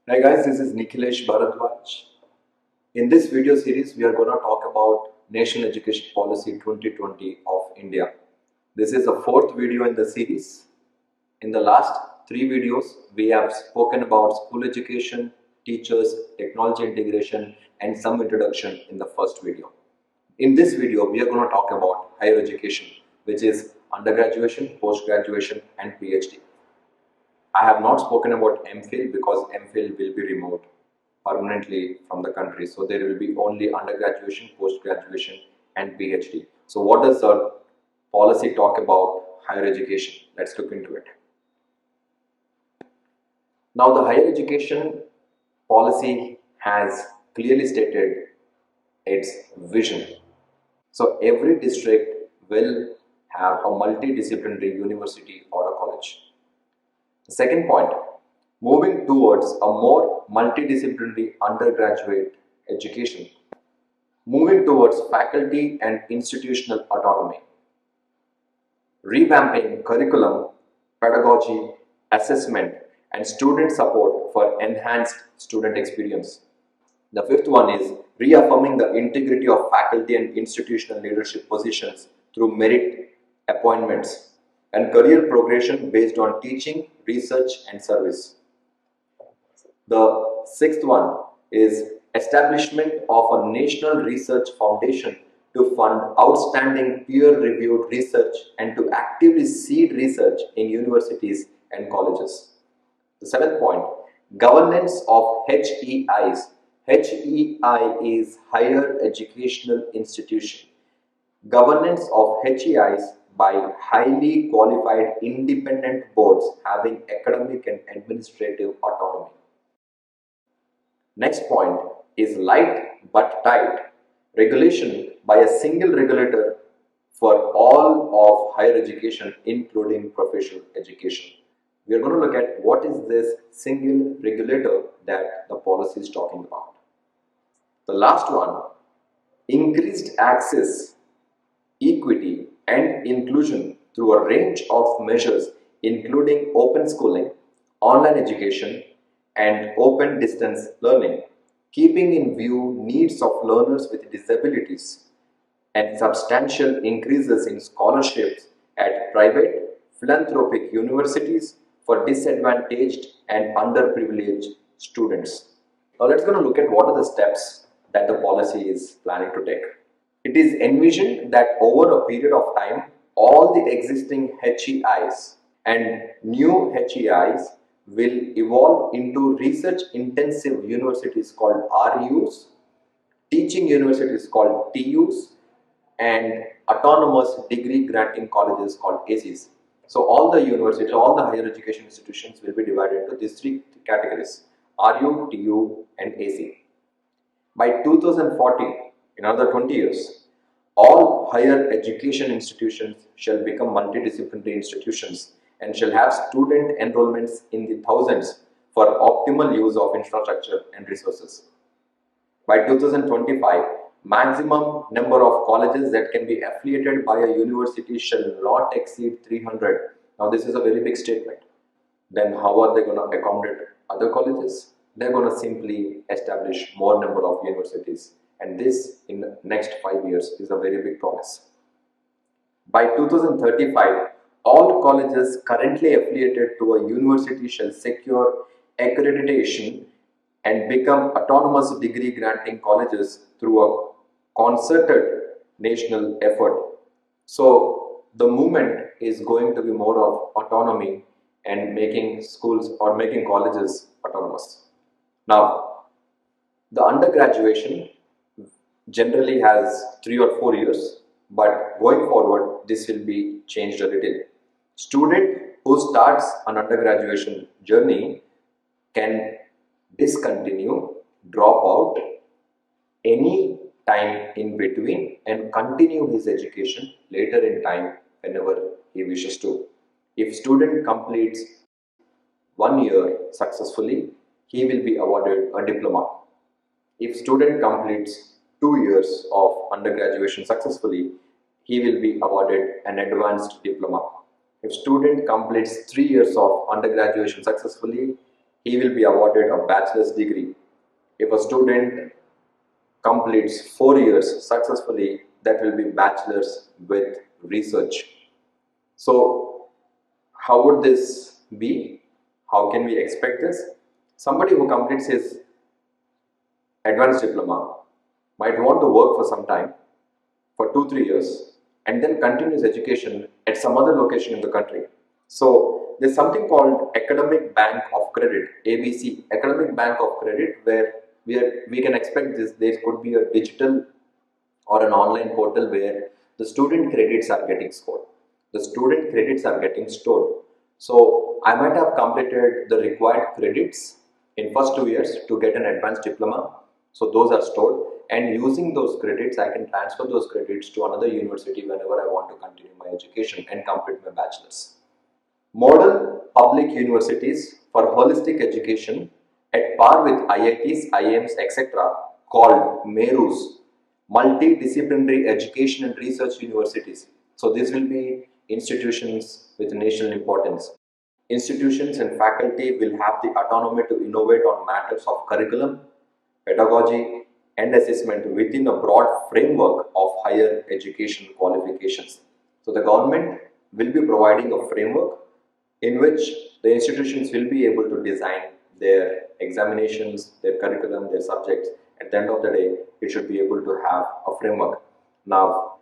Hi guys, this is Nikhilesh Bharadwaj. In this video series, we are going to talk about National Education Policy 2020 of India. This is the fourth video in the series. In the last three videos, we have spoken about school education, teachers, technology integration, and some introduction in the first video. In this video, we are going to talk about higher education, which is undergraduation, post-graduation, and PhD. I have not spoken about MPhil because MPhil will be removed permanently from the country. So there will be only undergraduation, post-graduation and PhD. So what does the policy talk about higher education? Let's look into it. Now the higher education policy has clearly stated its vision. So every district will have a multidisciplinary university or a college. The second point, moving towards a more multidisciplinary undergraduate education, moving towards faculty and institutional autonomy, revamping curriculum, pedagogy, assessment, and student support for enhanced student experience. The fifth one is reaffirming the integrity of faculty and institutional leadership positions through merit appointments and career progression based on teaching, research, and service. The sixth one is establishment of a national research foundation to fund outstanding peer-reviewed research and to actively seed research in universities and colleges. The seventh point, governance of HEIs. HEI is Higher Educational Institution. Governance of HEIs by highly qualified independent boards having academic and administrative autonomy. Next point is light but tight regulation by a single regulator for all of higher education, including professional education. We are going to look at what is this single regulator that the policy is talking about. The last one, increased access, equity, and inclusion through a range of measures, including open schooling, online education, and open distance learning, keeping in view needs of learners with disabilities, and substantial increases in scholarships at private philanthropic universities for disadvantaged and underprivileged students. Now let's going to look at what are the steps that the policy is planning to take. It is envisioned that over a period of time, all the existing HEIs and new HEIs will evolve into research intensive universities called RUs, teaching universities called TUs, and autonomous degree granting colleges called ACs. So all the universities, all the higher education institutions will be divided into these three categories: RU, TU, and AC. By 2040, in another 20 years, all higher education institutions shall become multidisciplinary institutions and shall have student enrollments in the thousands for optimal use of infrastructure and resources. By 2025, maximum number of colleges that can be affiliated by a university shall not exceed 300. Now this is a very big statement. Then how are they going to accommodate other colleges? They're going to simply establish more number of universities, and this in the next 5 years is a very big promise. By 2035, all colleges currently affiliated to a university shall secure accreditation and become autonomous degree granting colleges through a concerted national effort. So the movement is going to be more of autonomy and making schools or making colleges autonomous. Now, the undergraduation generally has 3 or 4 years, but going forward, this will be changed a little. Student who starts an undergraduation journey can discontinue, drop out any time in between and continue his education later in time whenever he wishes to. If student completes 1 year successfully, he will be awarded a diploma. If student completes 2 years of undergraduation successfully, he will be awarded an advanced diploma. If student completes 3 years of undergraduation successfully, he will be awarded a bachelor's degree. If a student completes 4 years successfully, that will be bachelor's with research. So how would this be? How can we expect this? Somebody who completes his advanced diploma might want to work for some time, for 2-3 years, and then continue his education at some other location in the country. So there's something called Academic Bank of Credit, ABC, Academic Bank of Credit, where we can expect this. There could be a digital or an online portal where the student credits are getting scored. The student credits are getting stored. So I might have completed the required credits in first 2 years to get an advanced diploma. So those are stored, and using those credits I can transfer those credits to another university whenever I want to continue my education and complete my bachelor's. Model public universities for holistic education at par with IITs, IIMs, etc. called MERUs, multidisciplinary education and research universities. So these will be institutions with national importance. Institutions and faculty will have the autonomy to innovate on matters of curriculum, pedagogy, and assessment within a broad framework of higher education qualifications. So the government will be providing a framework in which the institutions will be able to design their examinations, their curriculum, their subjects. At the end of the day, it should be able to have a framework. Now,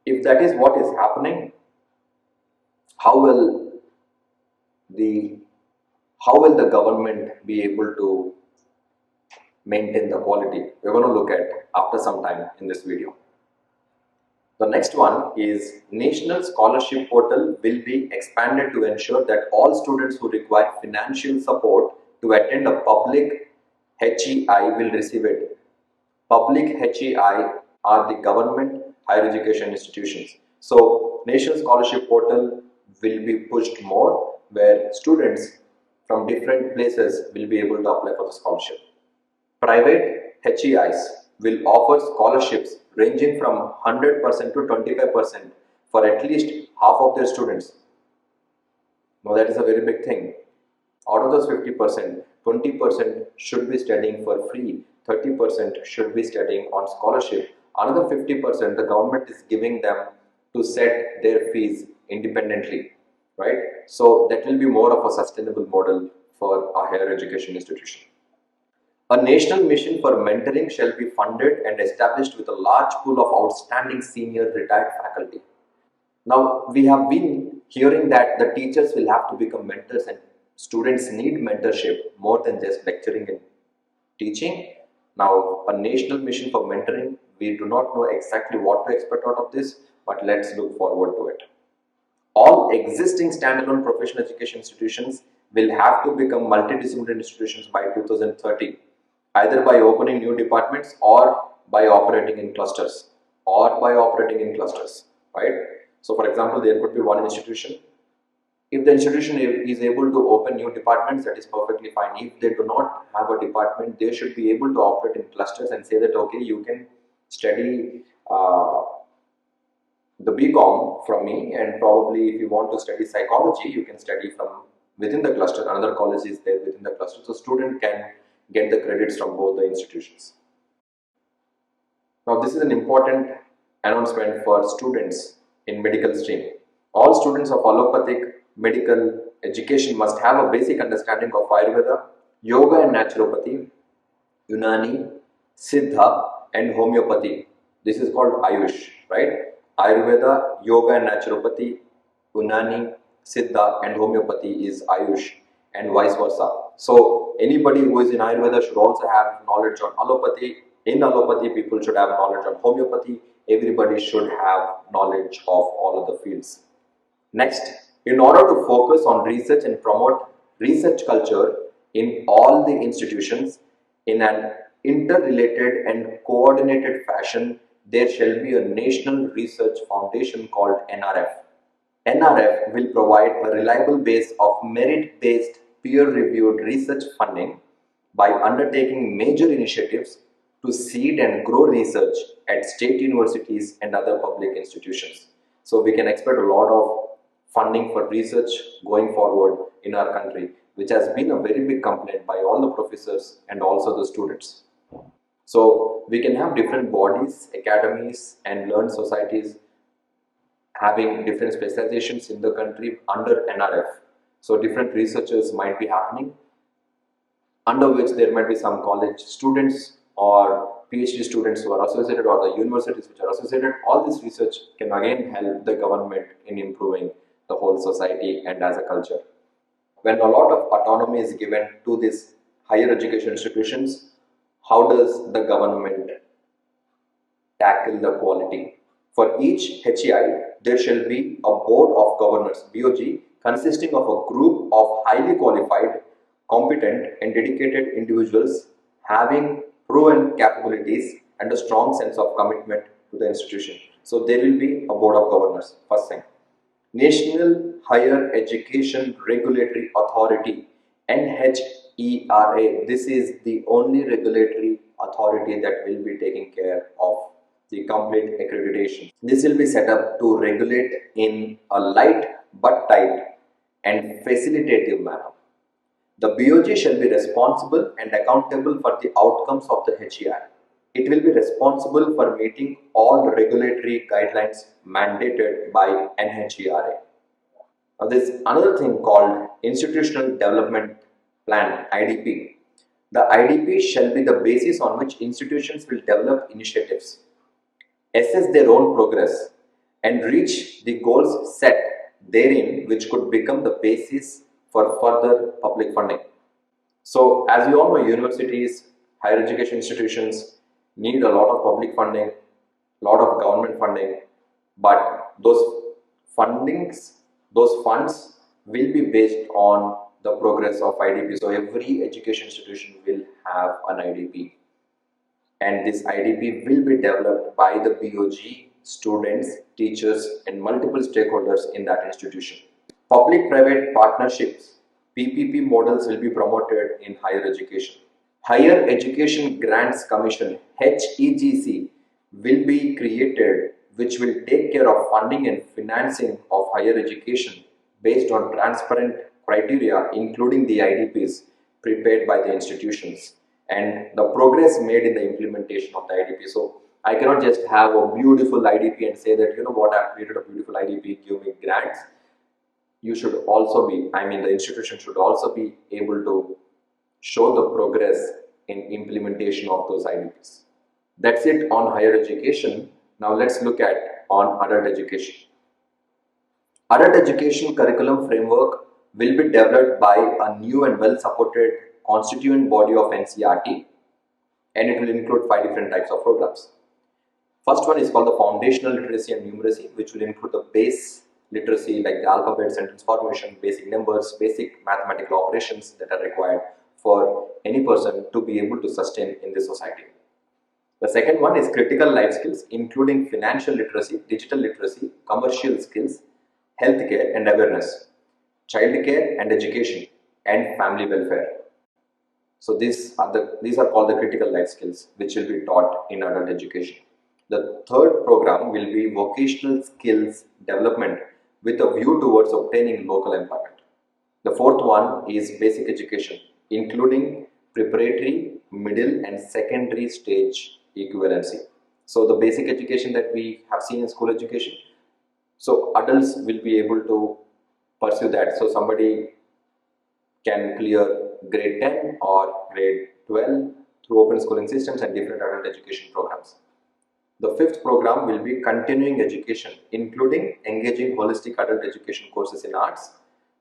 if that is what is happening, how will the government be able to maintain the quality? We're going to look at after some time in this video. The next one is National Scholarship Portal will be expanded to ensure that all students who require financial support to attend a public HEI will receive it. Public HEI are the government higher education institutions. So National Scholarship Portal will be pushed more, where students from different places will be able to apply for the scholarship. Private HEIs will offer scholarships ranging from 100% to 25% for at least half of their students. Now that is a very big thing. Out of those 50%, 20% should be studying for free, 30% should be studying on scholarship. Another 50% the government is giving them to set their fees independently, right? So that will be more of a sustainable model for a higher education institution. A national mission for mentoring shall be funded and established with a large pool of outstanding senior retired faculty. Now, we have been hearing that the teachers will have to become mentors, and students need mentorship more than just lecturing and teaching. Now, a national mission for mentoring, we do not know exactly what to expect out of this, but let's look forward to it. All existing standalone professional education institutions will have to become multidisciplinary institutions by 2030. Either by opening new departments or by operating in clusters, right? So for example, there could be one institution. If the institution is able to open new departments, that is perfectly fine. If they do not have a department, they should be able to operate in clusters and say that, okay, you can study the BCom from me, and probably if you want to study psychology, you can study from within the cluster. Another college is there within the cluster, so student can get the credits from both the institutions. Now this is an important announcement for students in medical stream. All students of allopathic medical education must have a basic understanding of Ayurveda, Yoga and Naturopathy, Unani, Siddha and Homeopathy. This is called Ayush, right? Ayurveda, Yoga and Naturopathy, Unani, Siddha and Homeopathy is Ayush, and vice versa. So anybody who is in Ayurveda should also have knowledge on allopathy. In allopathy, people should have knowledge on homeopathy. Everybody should have knowledge of all of the fields. Next, in order to focus on research and promote research culture in all the institutions in an interrelated and coordinated fashion, there shall be a National Research Foundation called NRF. NRF will provide a reliable base of merit-based peer-reviewed research funding by undertaking major initiatives to seed and grow research at state universities and other public institutions. So we can expect a lot of funding for research going forward in our country, which has been a very big complaint by all the professors and also the students. So we can have different bodies, academies and learned societies having different specializations in the country under NRF. So different researchers might be happening, under which there might be some college students or PhD students who are associated, or the universities which are associated. All this research can again help the government in improving the whole society and as a culture. When a lot of autonomy is given to these higher education institutions, how does the government tackle the quality? For each HEI, there shall be a board of governors, BOG, consisting of a group of highly qualified, competent and dedicated individuals having proven capabilities and a strong sense of commitment to the institution. So there will be a board of governors, first thing. National Higher Education Regulatory Authority, NHERA. This is the only regulatory authority that will be taking care of the complete accreditation. This will be set up to regulate in a light but tight and facilitative manner. The BOG shall be responsible and accountable for the outcomes of the HEI. It will be responsible for meeting all regulatory guidelines mandated by NHERA. Now, there is another thing called Institutional Development Plan, IDP. The IDP shall be the basis on which institutions will develop initiatives, assess their own progress, and reach the goals set therein, which could become the basis for further public funding. So, as you all know, universities, higher education institutions need a lot of public funding, a lot of government funding, but those funds will be based on the progress of IDP. So, every education institution will have an IDP, and this IDP will be developed by the BOG, students, teachers and multiple stakeholders in that institution. Public-private partnerships, PPP models will be promoted in higher education. Higher Education Grants Commission, HEGC, will be created, which will take care of funding and financing of higher education based on transparent criteria, including the IDPs prepared by the institutions and the progress made in the implementation of the IDP. So I cannot just have a beautiful IDP and say that, you know what, I've created a beautiful IDP, give me grants. You should also be, the institution should also be able to show the progress in implementation of those IDPs. That's it on higher education. Now let's look at on adult education. Adult education curriculum framework will be developed by a new and well supported constituent body of NCERT, and it will include 5 different types of programs. First one is called the foundational literacy and numeracy, which will include the base literacy like the alphabet, sentence formation, basic numbers, basic mathematical operations that are required for any person to be able to sustain in this society. The second one is critical life skills, including financial literacy, digital literacy, commercial skills, healthcare and awareness, childcare and education, and family welfare. So these are called the critical life skills, which will be taught in adult education. The third program will be vocational skills development with a view towards obtaining local employment. The fourth one is basic education, including preparatory, middle and secondary stage equivalency. So the basic education that we have seen in school education, so adults will be able to pursue that. So somebody can clear grade 10 or grade 12 through open schooling systems and different adult education programs. The fifth program will be continuing education, including engaging holistic adult education courses in arts,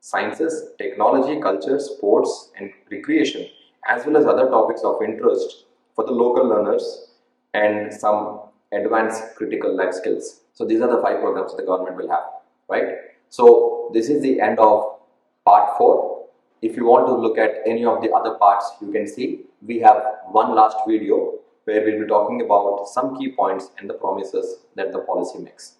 sciences, technology, culture, sports and recreation, as well as other topics of interest for the local learners and some advanced critical life skills. So these are the 5 programs the government will have, right? So this is the end of part 4. If you want to look at any of the other parts, you can see we have one last video where we'll be talking about some key points and the promises that the policy makes.